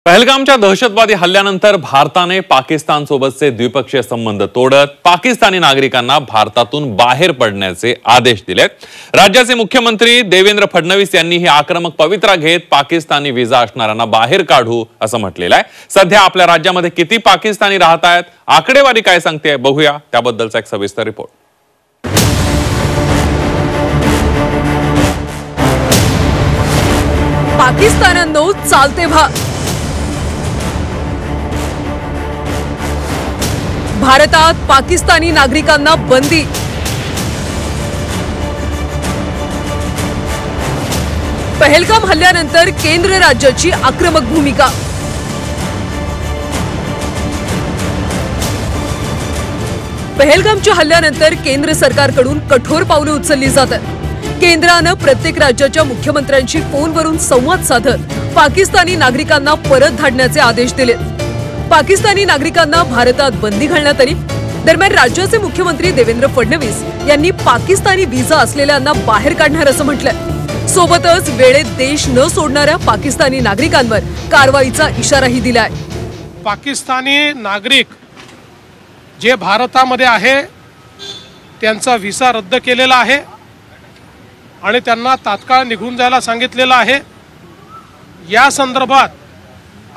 पहलगामच्या दहशतवादी हल्ल्यानंतर भारताने पाकिस्तानसोबतचे द्विपक्षीय संबंध तोडत पाकिस्तानी नागरिकांना भारतातून बाहेर पडण्याचे आदेश दिलेत। राज्याचे मुख्यमंत्री देवेंद्र फडणवीस यांनी ही आक्रमक पवित्रा घेत पाकिस्तानी व्हिसा असणाऱ्यांना बाहेर काढू असं म्हटलेलं आहे। सध्या आपल्या राज्यामध्ये किती पाकिस्तानी राहत आहेत, आकडेवारी काय सांगते बघूया, त्याबद्दलचा एक सविस्तर रिपोर्ट। पाकिस्तानांनो चालते भारतात पाकिस्तानी नागरिकांना बंदी। पहलगाम हल्ल्यानंतर केंद्र राज्याची आक्रमक भूमिका। पहलगामच्या हल्ल्यानंतर केंद्र सरकारकडून कठोर पावले उचलली जातात। केंद्राने प्रत्येक राज्याच्या मुख्यमंत्र्यांशी फोनवरून संवाद साधत पाकिस्तानी नागरिकांना परत धाडण्याचे आदेश दिले। पाकिस्तानी नागरिकांना भारतात बंदी घालण्यात आली। दरम्यान राज्याचे मुख्यमंत्री देवेंद्र फडणवीस यांनी पाकिस्तानी व्हिसा असलेल्यांना बाहेर काढणार असं म्हटलंय। सोबतच वेळेत देश न सोडणाऱ्या पाकिस्तानी नागरिकांवर कारवाईचा इशाराही दिलाय। पाकिस्तानी नागरिक जे भारतामध्ये आहे त्यांचा व्हिसा रद्द केलेला आहे आणि त्यांना तात्काळ निघून जायला सांगितलेलं आहे। या संदर्भात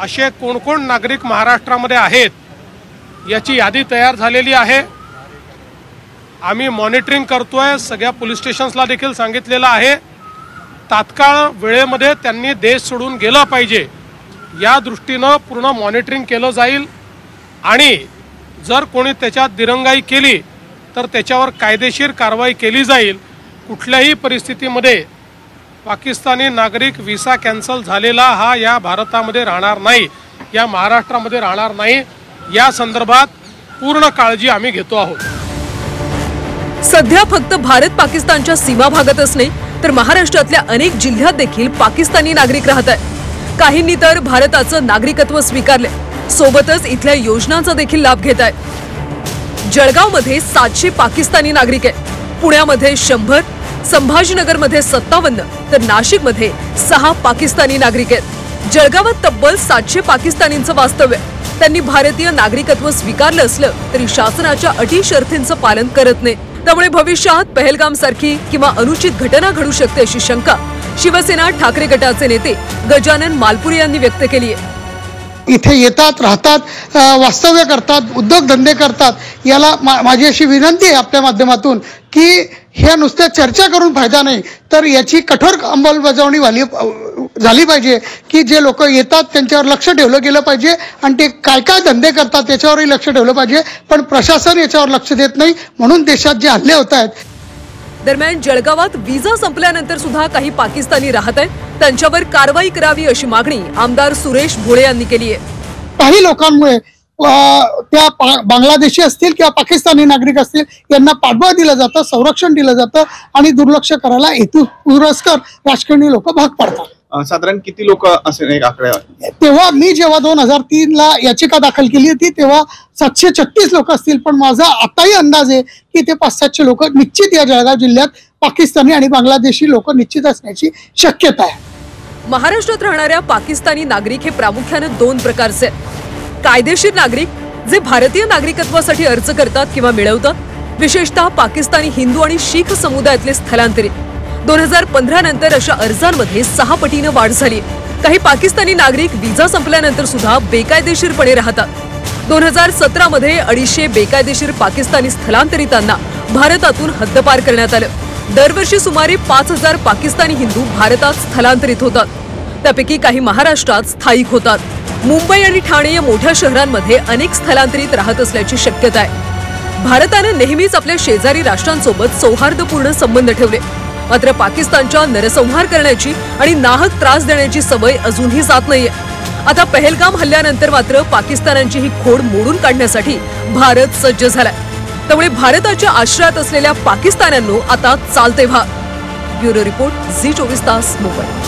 असे कोण नागरिक महाराष्ट्रामध्ये आहेत याची यादी तयार झालेली आहे। आम्ही मॉनिटरिंग करतोय, सगळ्या पोलीस स्टेशन्सला देखील सांगितलेलं आहे। तात्काळ वेळेमध्ये त्यांनी देश सोडून गेलं पाहिजे या दृष्टीने पूर्ण मॉनिटरिंग केलं जाईल आणि जर कोणी त्याच्यात दिरंगाई केली तर त्याच्यावर कायदेशीर कारवाई केली जाईल। कुठल्याही परिस्थितीमध्ये पाकिस्तानी नागरिक व्हिसा कॅन्सल झालेला हा या भारतामध्ये राहणार नाही, या महाराष्ट्रामध्ये राहणार नाही। या संदर्भात पूर्ण काळजी आम्ही घेतो आहोत। सध्या फक्त भारत पाकिस्तानच्या सीमा भागातच नाही तर महाराष्ट्रातल्या अनेक जिल्ह्यात देखील पाकिस्तानी नागरिक राहत आहेत। काहींनी तर भारताचं नागरिकत्व स्वीकारले, सोबतच इथल्या योजनांचा देखील लाभ घेत आहेत। जळगावमध्ये 700 पाकिस्तानी नागरिक आहेत, पुण्यामध्ये 100, संभाजीनगरमध्ये 57 तर नाशिकमध्ये 6 पाकिस्तानी नागरिक आहेत। जळगावात तब्बल 700 पाकिस्तानींचं वास्तव्य। त्यांनी भारतीय नागरिकत्व स्वीकारलं असलं तरी शासनाच्या अटी शर्तींचं पालन करत नाही। त्यामुळे भविष्यात पहलगाम सारखी किंवा अनुचित घटना घडू शकते अशी शंका शिवसेना ठाकरे गटाचे नेते गजानन मालपुरे यांनी व्यक्त केली आहे। इथे येतात, राहतात, वास्तव्य करतात, उद्योगधंदे करतात। याला माझी अशी विनंती आहे आपल्या माध्यमातून की ह्या नुसत्या चर्चा करून फायदा नाही, तर याची कठोर अंमलबजावणी झाली पाहिजे की जे लोक येतात त्यांच्यावर लक्ष ठेवलं गेलं पाहिजे आणि ते काय काय धंदे करतात त्याच्यावरही लक्ष ठेवलं पाहिजे। पण प्रशासन याच्यावर लक्ष देत नाही, म्हणून देशात जे हल्ले होत आहेत। दरम्यान जळगावात व्हिसा संपल्यानंतर सुद्धा काही पाकिस्तानी राहत आहेत, त्यांच्यावर कारवाई करावी अशी मागणी आमदार सुरेश भोळे यांनी केली आहे। काही लोकांमुळे त्या बांगलादेशी असतील किंवा पाकिस्तानी नागरिक असतील यांना पाठबळ दिलं जातं, संरक्षण दिलं जातं आणि दुर्लक्ष करायला हेतुपुरस्कर राजकारणी लोक भाग पडतात। साधारण किती लोक असेल एक आकडा? तेव्हा मी जेव्हा 2003 ला याचिका दाखल केली होती तेव्हा 736 लोक असतील, पण माझा आताही अंदाज आहे की ते 500-700 लोक निश्चित या जळगाव जिल्ह्यात पाकिस्तानी आणि बांगलादेशी लोक निश्चित असण्याची शक्यता आहे। महाराष्ट्रात राहणाऱ्या पाकिस्तानी नागरिक हे प्रामुख्याने 2 प्रकारचे आहेत। कायदेशीर नागरिक जे भारतीय नागरिकत्वासाठी अर्ज करतात किंवा मिळवतात, विशेषतः पाकिस्तानी हिंदू आणि शीख समुदायातले स्थलांतरित। 2015 नंतर अशा अर्जांमध्ये 6 पटीने वाढ झाली। काही पाकिस्तानी नागरिक व्हिसा संपल्यानंतर सुद्धा बेकायदेशीरपणे राहतात। 2017 मध्ये 250 बेकायदेशीर पाकिस्तानी स्थलांतरितांना भारतातून हद्दपार करण्यात आलं। दरवर्षी सुमारे 5000 पाकिस्तानी हिंदू भारतात स्थलांतरित होतात, त्यापैकी काही महाराष्ट्रात स्थायिक होतात। मुंबई आणि ठाणे या मोठ्या शहरांमध्ये अनेक स्थलांतरित राहत असल्याची शक्यता आहे। भारताने नेहमीच आपल्या शेजारी राष्ट्रांसोबत सौहार्दपूर्ण संबंध ठेवले, मात्र पाकिस्तानच्या नरसंहार करण्याची आणि नाहक त्रास देण्याची सवय अजूनही जात नाहीये। आता पहलगाम हल्ल्यानंतर मात्र पाकिस्तानांची ही खोड मोडून काढण्यासाठी भारत सज्ज झालाय। त्यामुळे भारताच्या आश्रयात असलेल्या पाकिस्तान्यांनो आता चालते ब्युरो रिपोर्ट, झी24 तास मुंबई।